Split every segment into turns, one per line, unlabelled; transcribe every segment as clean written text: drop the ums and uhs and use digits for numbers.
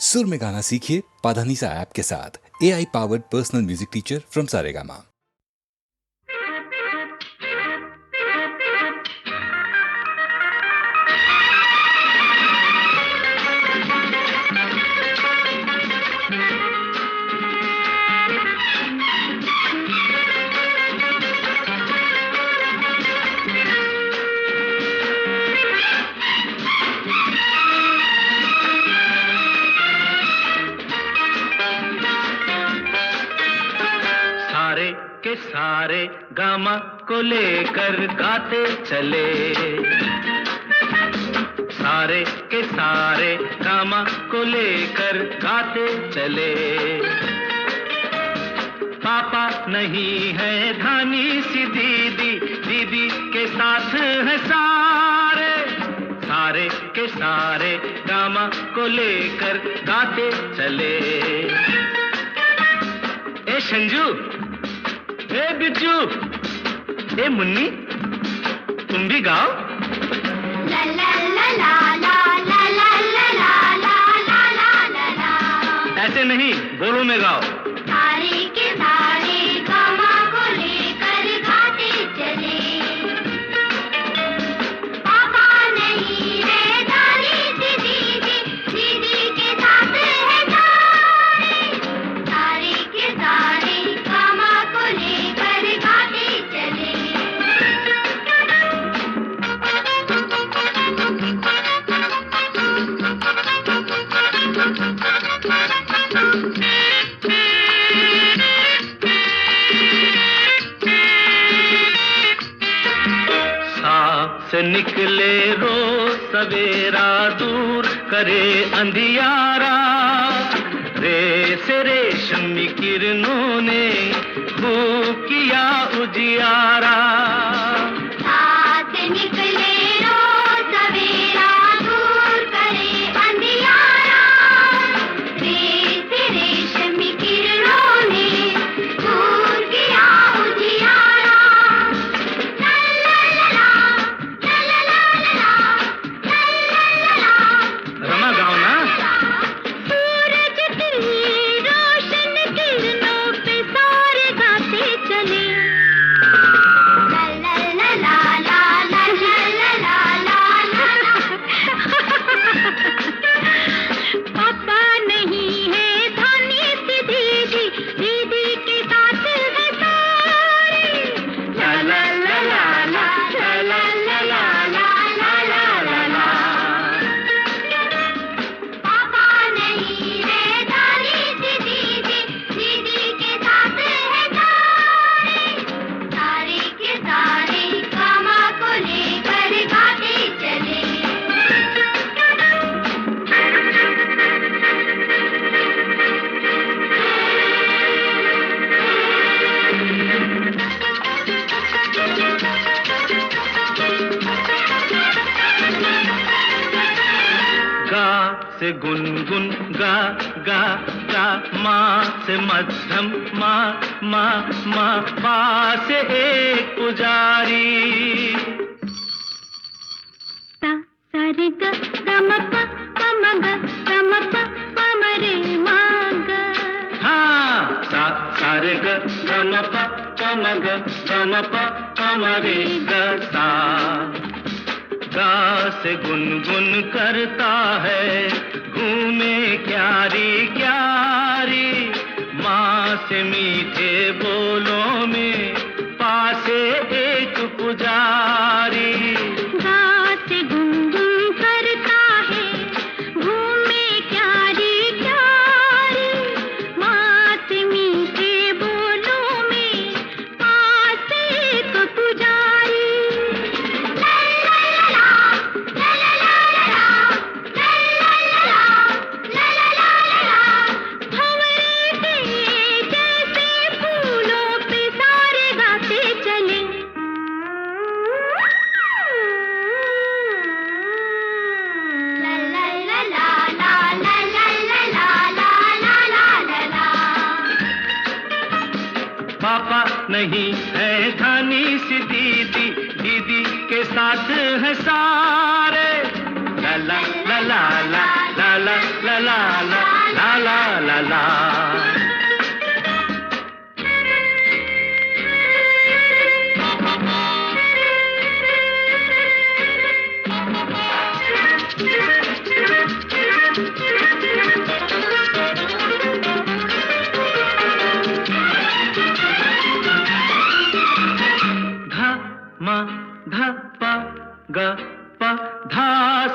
सुर में गाना सीखिए पाधानीसा ऐप के साथ। AI powered personal music teacher from Saregama.
के सारे गामा को लेकर गाते चले, सारे के सारे गामा को लेकर गाते चले। पापा नहीं है धानी सी दीदी, दीदी के साथ है सारे, सारे के सारे गामा को लेकर गाते चले। ए संजू, ए बिज्जू, ए मुन्नी, तुम भी गाओ।
ला ला ला ला ला ला ला ला ला ला ला।
ऐसे नहीं, बोलो में गाओ।
सारे के सारे गामा को लेकर गाते चले, पापा नहीं है धानी सी दीदी, दीदी के साथ है सारे, सारे के सारे गामा को लेकर गाते चले।
से निकले रोज सवेरा, दूर करे अंधियारा, रेस रेशमी किरणों ने खूब किया उजियारा।
साथ निकले रोज सवेरा, दूर करे अंधियारा, रेस रेशमी किरणों ने खूब किया उजियारा।
रमा गाओ ना।
सूरज की रोशन किरणों पे सारे गाते चले, ला ला ला ला ला ला ला ला ला। पापा नहीं है धानी सी दीदी, दीदी के साथ है सारे,
ला ला ला ला ला ला ला ला ला ला ला।
पापा नहीं है धानी सी दीदी, दीदी के साथ है सारे, सारे के सारे गामा को लेकर गाते चले।
गा से गुनगुन गा गा गा, माँ से मध्यम माँ माँ माँ, पा से एक पुजारी।
सा सा रे ग ग म प प म ग ग म प प म रे म ग।
हाँ, सा सा रे ग ग म प प म ग ग म प प म रे ग सा। गा से गुनगुन करता है, घूमे क्यारी क्यारी, माँ से मीठे बोलों में, पासे एक पुजारी।
गा से गुनगुन करता है, घूमे क्यारी क्यारी, माँ से मीठे बोलों में, पास एक पुजारी।
पापा नहीं है धानी सी दीदी, दीदी के साथ है सारे, ला ला ला ला ला ला ला ला ला ला। प्याला। धा मा धा पा गा पा, धा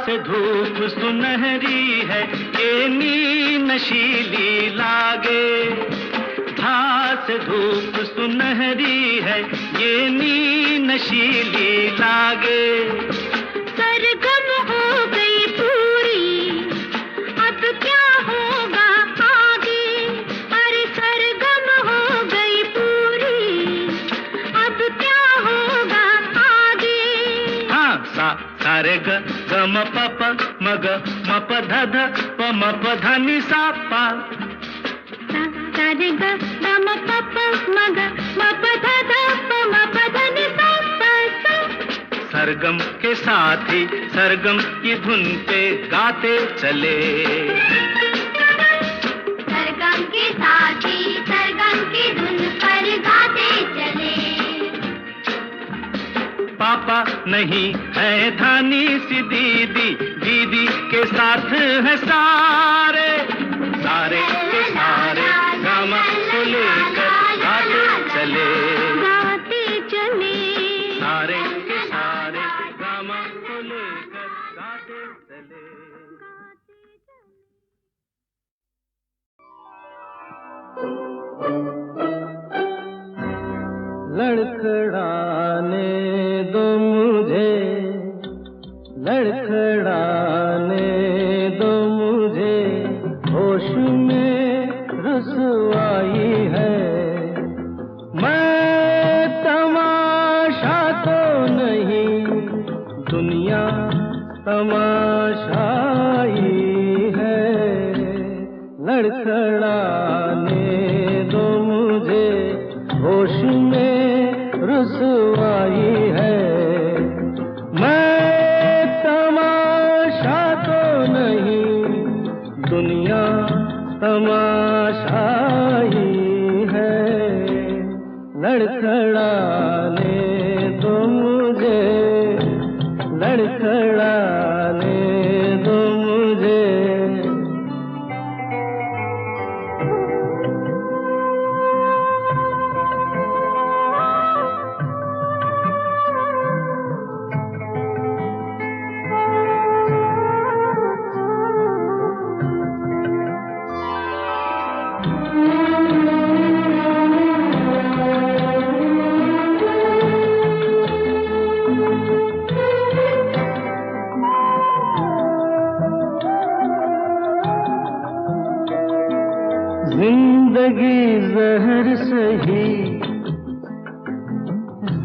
से धूप सुनहरी है, ये नी नशीली लागे। धा से धूप सुनहरी है, ये नी नशीली लागे।
सरगम हो गई पूरी, अब क्या होगा आगे। अरे सरगम हो गई पूरी, अब क्या होगा आगे।
हाँ सा सारे ग ग म प प म ग म प ध ध प म प ध नि सा पा।
सा रे ग ग म प प म ग म प ध ध प म प ध नि सा प सा।
सरगम के साथ ही सरगम की धुन पे गाते चले।
सरगम के साथ ही सरगम की धुन पर गाते चले।
पापा नहीं है धानी सी दीदी, दीदी के साथ है सारे। सारे के सारे गामा को लेकर गाते चले।
गाते चले।
सारे के सारे गामा को लेकर गाते चले।
लड़खड़ाने दो मुझे, लड़खड़ाने दो मुझे, होश में रुसवाई है। मैं तमाशा तो नहीं, दुनिया तमाशाई है। लड़खड़ाने दो मुझे, होश में रुसवाई है। मैं तमाशा तो नहीं, दुनिया तमाशाई है। लड़खड़ाने दो मुझे, लड़खड़ाने दो मुझे। जिंदगी जहर सही,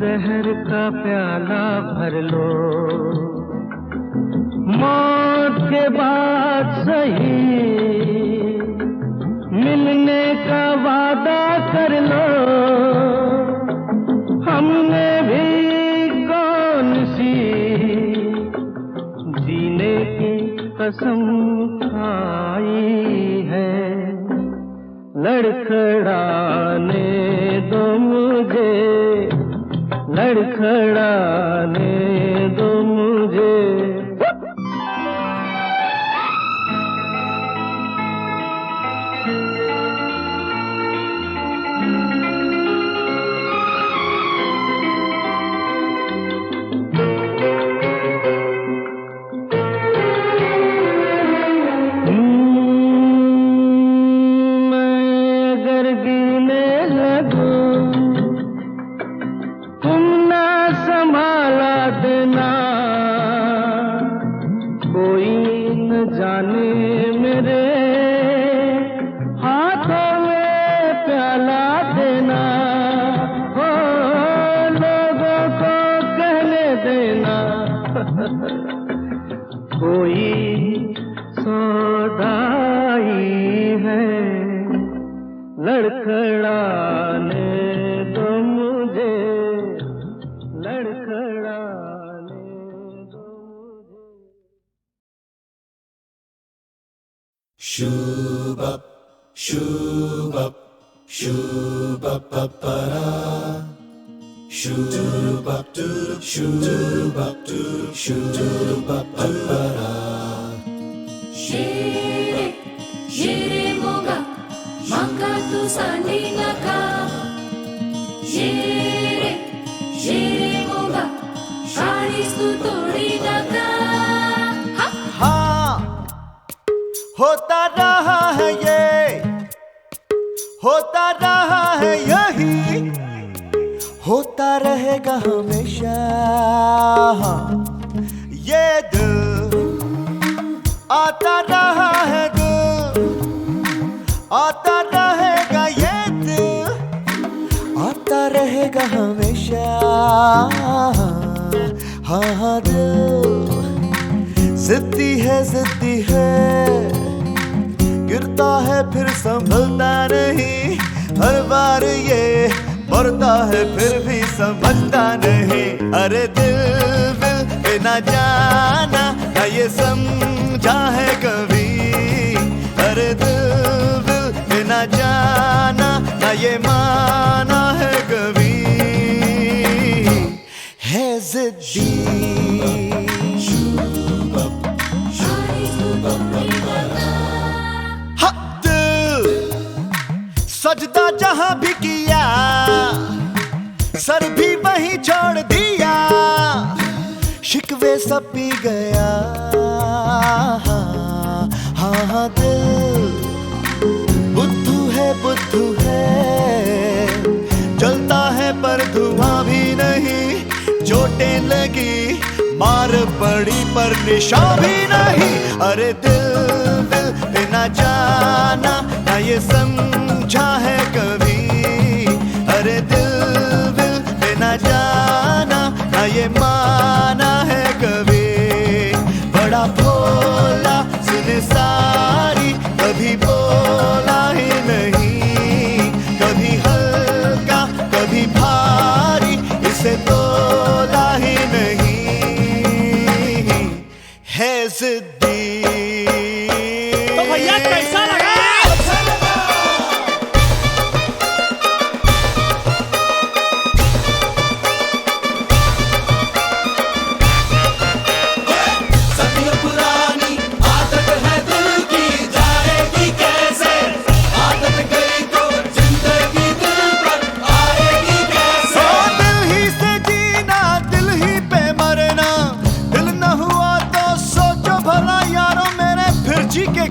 जहर का प्याला भर लो। मौत के बाद सही, मिलने का वादा कर लो। हमने भी कौन सी जीने की कसम खाई है। लड़खड़ाने दो मुझे, लड़खड़ाने दो मुझे। कोई सौदाई है, लड़खड़ाने दो मुझे, लड़खड़ाने दो मुझे।
Shubha, Shere, shere moga, maka tu sandi naka. Shere, shere moga, sharis tu todi naka.
हाँ होता रहा है ये, होता रहा है यही, होता रहेगा हमेशा। ये दिल आता रहा है, दिल आता रहेगा, ये दिल आता रहेगा हमेशा। हाँ हाँ दिल जिद्दी है, गिरता है फिर संभलता नहीं। हर बार ये मरता है फिर भी समझता नहीं। अरे दिल पे ना जाना ना ये समझा है कभी। अरे दिल पे ना जाना ना ये माना है कभी। है जिद्दी सजदा जहां भी किया, सर भी वहीं छोड़ दिया। शिकवे सब पी गया। हाँ दिल बुद्धू है, जलता है पर धुआं भी नहीं। चोटें लगी, मार पड़ी पर निशान भी नहीं। अरे दिल पे ना जाना ना ये समझा है कभी। अरे दिल पे ना जाना ना ये माना है कभी। बड़ा भोला सुने सारी, कभी बोला ही नहीं। कभी हल्का कभी भारी, इसे तोला ही नहीं। है जिद्दी
तो भैया कैसा लगा?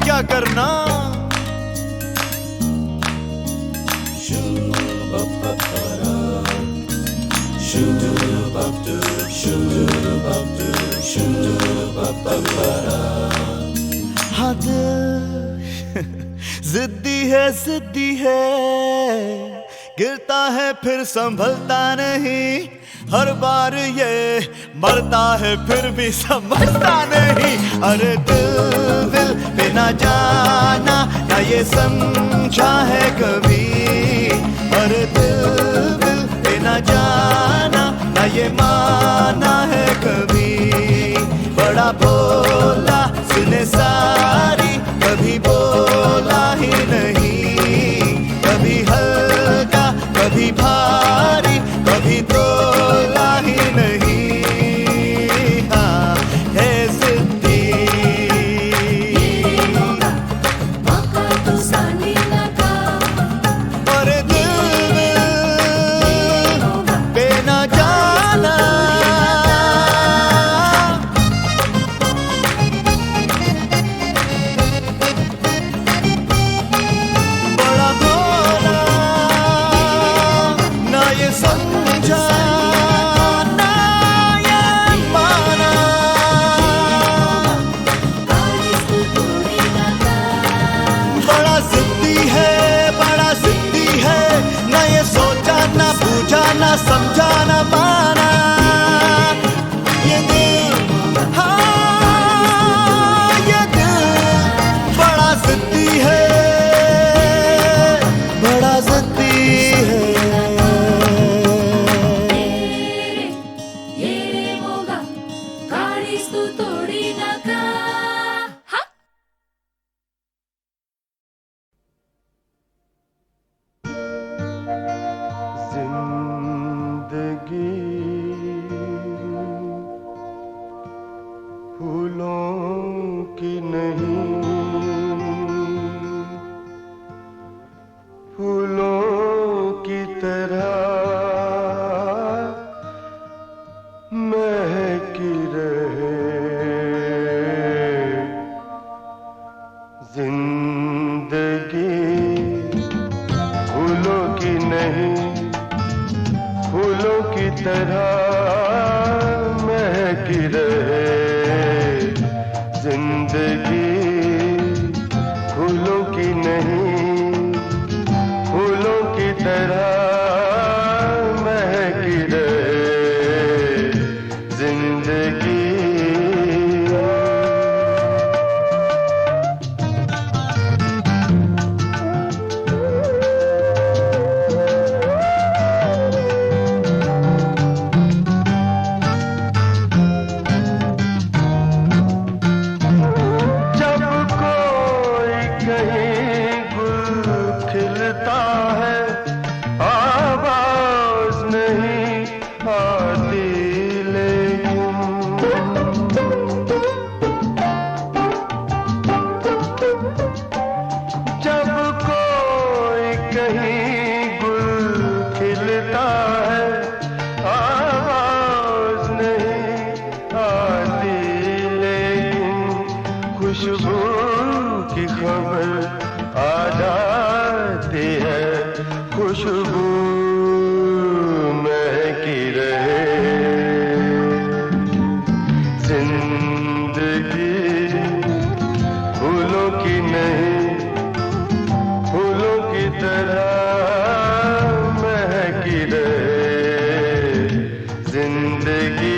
क्या करना। हाँ जिद्दी है, गिरता है फिर संभलता नहीं। हर बार ये मरता है फिर भी समझता नहीं। अरे दिल पे ना जाना ना ये समझा है कभी। अरे दिल पे ना जाना ना ये माना है कभी। बड़ा भोला सुने सारी, कभी बोला ही नहीं। कभी हल्का कभी भारी, कभी तोला ही नहीं। हाँ है जिद्दी
Maka tu sandi naka.
और दिल पे ना जाना।
तरह महकी रहे जिंदगी, फूलों की नहीं फूलों की तरह महकी रहे जिंदगी। खुशबू की खबर आ जाती है, खुशबू महकी रहे जिंदगी, फूलों की नहीं फूलों की तरह महकी रहे जिंदगी।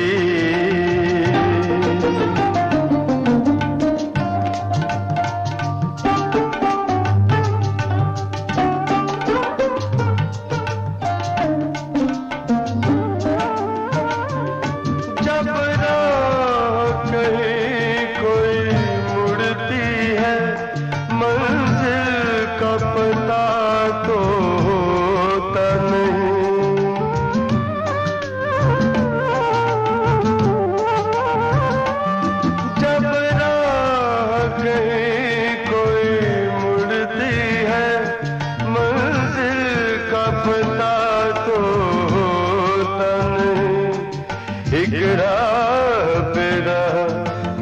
एक राह पे राह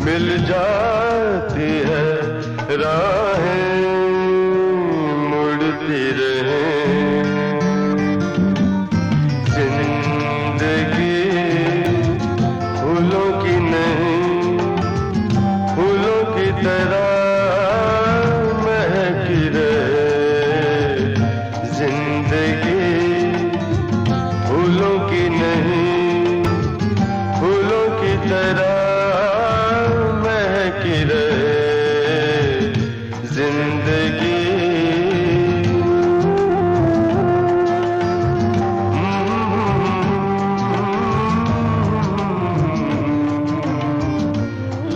मिल जाती है, राहें मुड़ती रहे जिंदगी, फूलों की नहीं फूलों की तरह महकी रहे जिंदगी, फूलों की नहीं फूलों की तरह महकी रहे जिंदगी।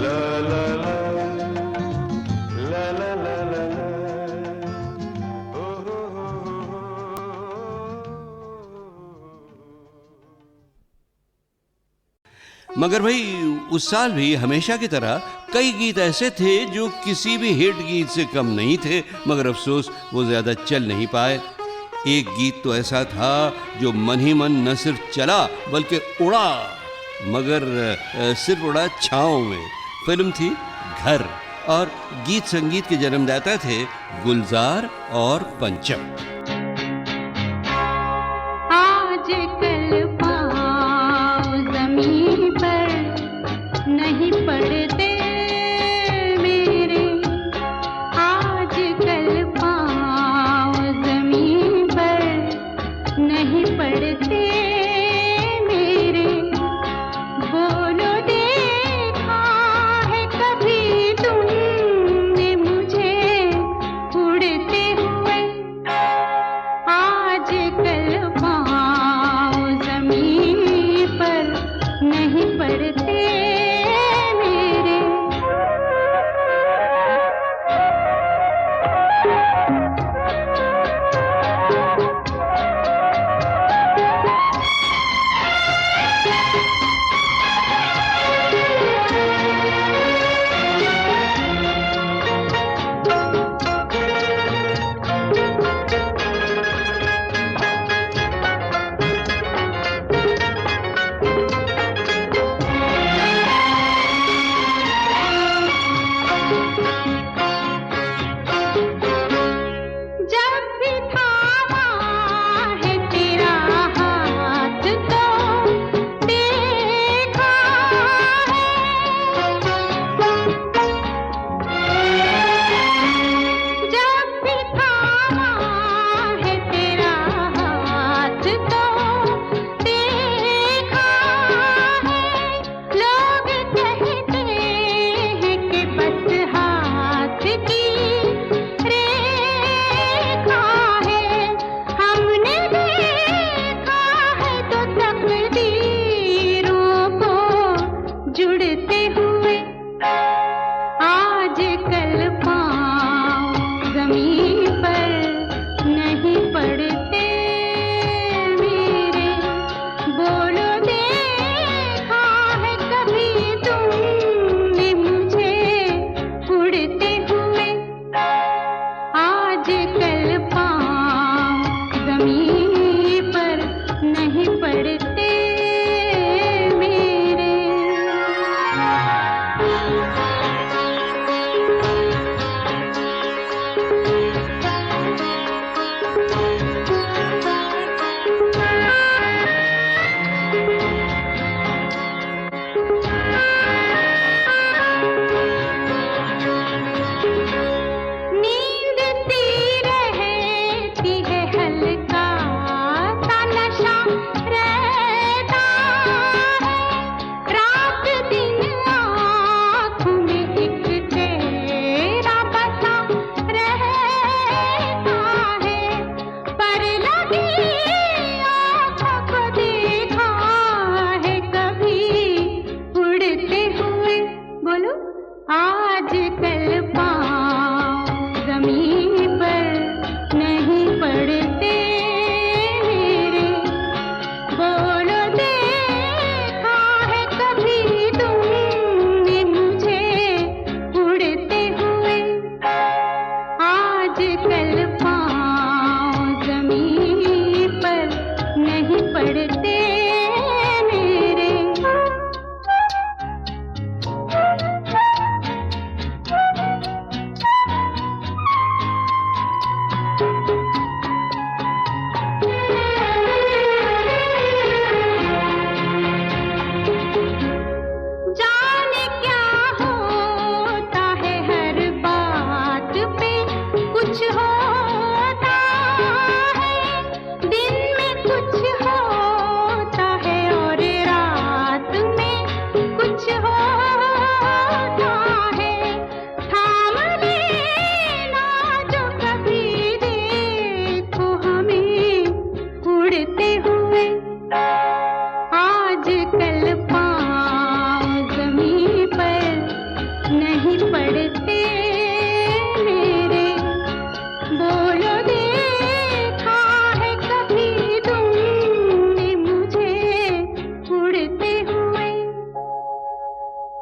ला ला ला ला ला ला ला ला ओ हो हो।
मगर भाई उस साल भी हमेशा की तरह कई गीत ऐसे थे जो किसी भी हिट गीत से कम नहीं थे, मगर अफसोस वो ज्यादा चल नहीं पाए। एक गीत तो ऐसा था जो मन ही मन न सिर्फ चला बल्कि उड़ा, मगर सिर्फ उड़ा छाँव में। फिल्म थी घर और गीत संगीत के जन्मदाता थे गुलजार और पंचम।
नहीं पड़ते मेरे, आजकल पाँव ज़मीन पर नहीं पड़ते मेरे। बोलो देखा है कभी तुमने मुझे उड़ते हुए, आजकल पाँव ज़मीन पर नहीं पड़ते। आजकल पाँव ज़मीन पर नहीं पड़ते मेरे। नींद सी रहती है, हल्का सा नशा रहता है, रात दिन आँखों में एक तेरा बसा रहता है, पर लगी आँखों को देखा है कभी उड़ते हुए। बोलो आजकल पाँव ज़मीन पर नहीं पड़ते मेरे। बोलो देखा है कभी तुमने मुझे उड़ते हुए। आजकल पाँव ज़मीन पर नहीं पड़ते मेरे। जाने क्या होता है हर बात पे कुछ होता है, दिन में कुछ होता है और रात में कुछ होता है। थाम लेना जो कभी देखो हमें उड़ते हुए। आजकल पाँव ज़मीन पर नहीं पड़ते मेरे। बोलो देखा है कभी तुमने मुझे उड़ते हुए।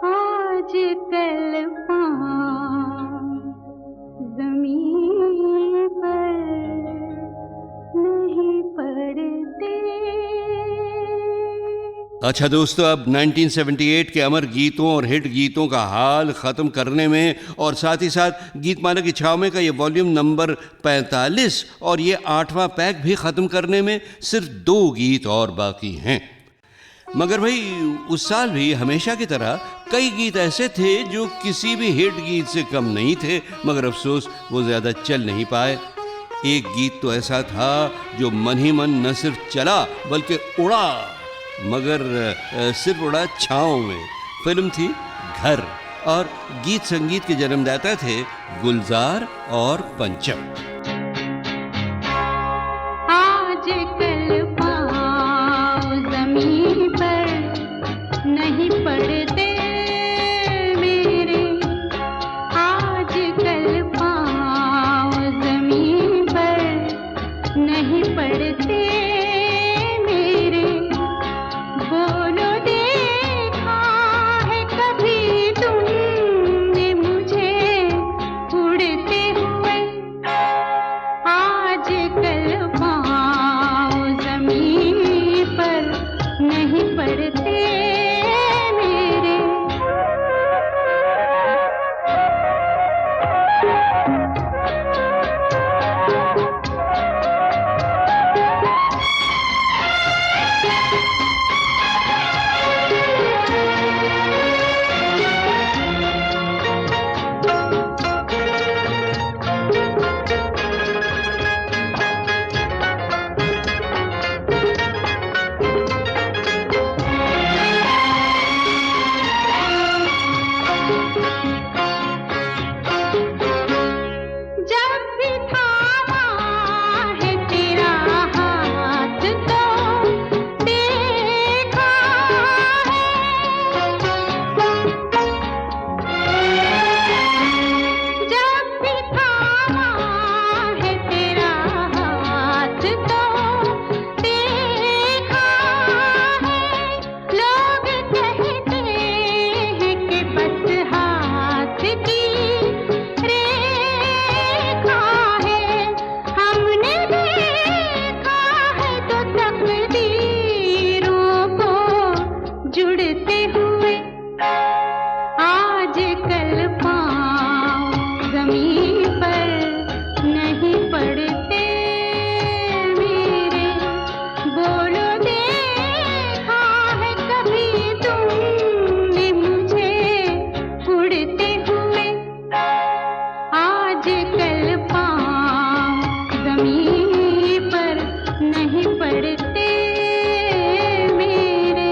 आजकल पाँव ज़मीन पर नहीं पड़ते।
अच्छा दोस्तों, अब 1978 के अमर गीतों और हिट गीतों का हाल ख़त्म करने में और साथ ही साथ गीतमाला की छाव में का ये वॉल्यूम नंबर 45 और ये 8वां पैक भी ख़त्म करने में सिर्फ 2 गीत और बाकी हैं। मगर भाई उस साल भी हमेशा की तरह कई गीत ऐसे थे जो किसी भी हिट गीत से कम नहीं थे, मगर अफसोस वो ज़्यादा चल नहीं पाए। एक गीत तो ऐसा था जो मन ही मन न सिर्फ चला बल्कि उड़ा, मगर सिर्फ उड़ा छाँव में। फिल्म थी घर और गीत संगीत के जन्मदाता थे गुलजार और पंचम।
आजकल पाँव ज़मीन पर नहीं पड़ते मेरे। आजकल पाँव ज़मीन पर नहीं पड़ते मेरे। बोलो देखा है कभी तुमने मुझे उड़ते हुए। जमीन पर नहीं पड़ते मेरे।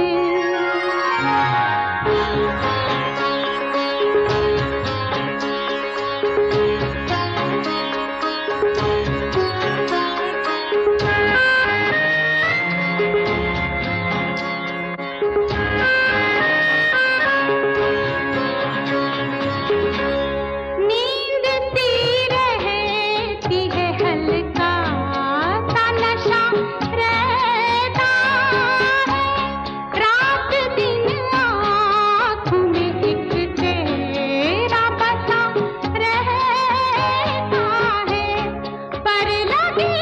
नींद सी रहती है, हल्का सा नशा रहता है, रात दिन आँखों में एक तेरा बसा रहता है, पर लगी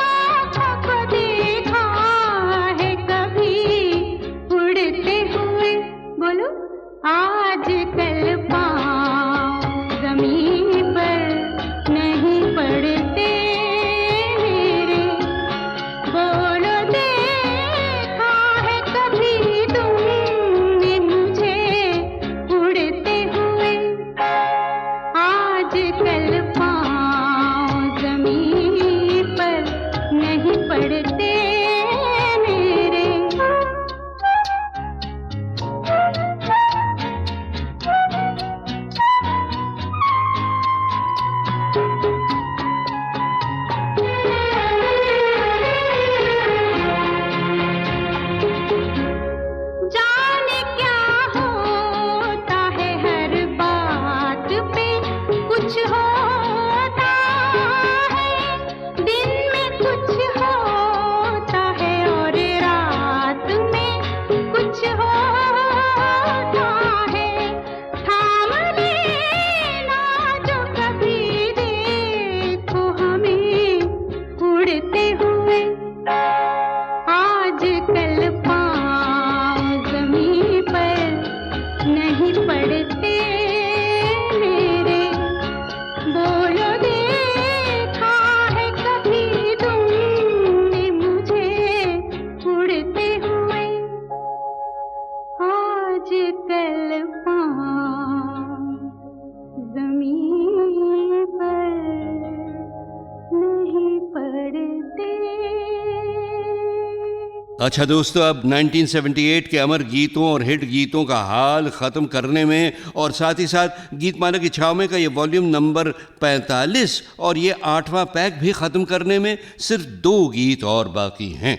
आँखों को देखा है कभी उड़ते हुए। बोलो आज कल पाँव जमीन पर नहीं पड़ते मेरे। बोलो देखा है कभी तुमने मुझे उड़ते हुए। आज कल पाँव जमीन पर नहीं पड़ते मेरे। जाने क्या होता है हर बात पे कुछ होता है, दिन में कुछ होता है और रात में कुछ होता है। थाम लेना जो कभी देखो हमें उड़ते हुए। आज कल पाँव जमीन पर नहीं पड़ते मेरे। बोलो देखा है कभी तुमने मुझे उड़ते हुए। आज कल पाँव जमीन पर नहीं पड़ते।
अच्छा दोस्तों, अब 1978 के अमर गीतों और हिट गीतों का हाल ख़त्म करने में और साथ ही साथ गीतमाला की छाव में का ये वॉल्यूम नंबर 45 और ये 8वां पैक भी ख़त्म करने में सिर्फ 2 गीत और बाकी हैं।